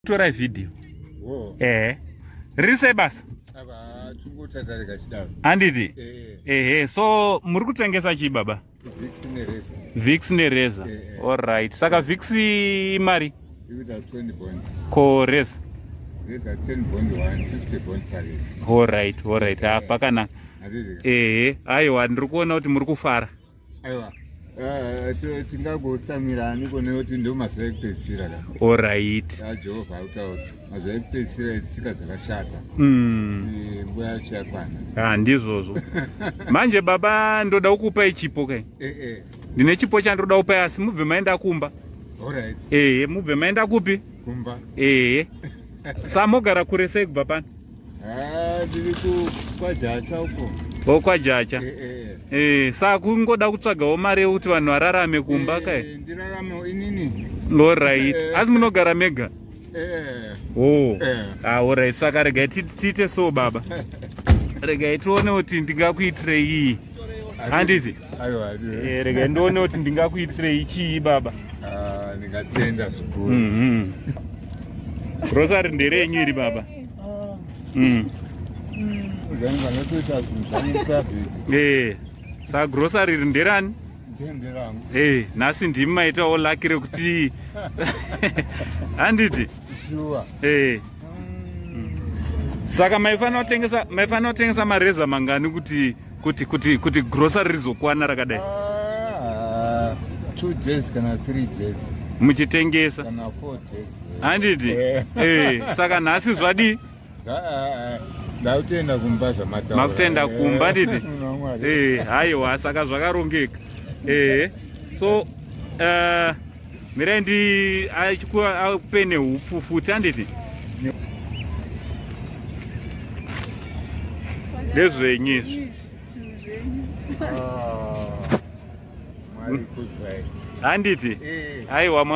tora video. Riri sei basa? Handiti? So muri kutengesa chi baba? Vix neRezor. Alright. Saka Vix mari? Ko Rezor? Rezor 10 bond 1, 50 bond parity. Alright. Pakanaka. Aiwa ndiri kuona kuti muri kufara. Aiwa. Tingagotsamirani kune kuti ndo mazuva ekupedzisira ka. Alright. Jehovha utaura mazuva ekupedzisira tsika dzakashata. Nguva yacho yakwana. Ndizvozvo. Manje baba ndoda kukupai chipo kai. Ndine chipo chandoda kupai asi mubve maenda kumba. Alright. Mubve maenda kupi? Kumba. Samogara kure sei kubva pano? Ndiri kwaJacha uko. KwaJacha. Saka kungoda kutsvagawo mari yekuti vanhu vararame kumba kai? Ndirarame inini. Alright. Asi munogara mega? Alright. Saka regai tiite so baba. Regai tione kuti ndingakuitirei iyi. Handiti? Regai ndione kuti ndingakuitirei chii baba. Ndingatenda zvikuru. Grocery nderenyu iri baba? Saka grocery iri nderani? Nhasi ndimi maitawo laki rekuti handiti? Saka maifanira kutengesa maRezor mangani kuti grocery rizokwana rakadai? 2 days kana 3 days. Muchitengesa? Kana 4 days. Handiti? Saka nhasi zvadi? Ndautenda kumba zvamataura. Makutenda kumba nditi? Haiwa saka zvakarongeka. So mirai akupe nehupu futi handiti? Ndezvenyu izvi. Handiti? Haiwa Mwari.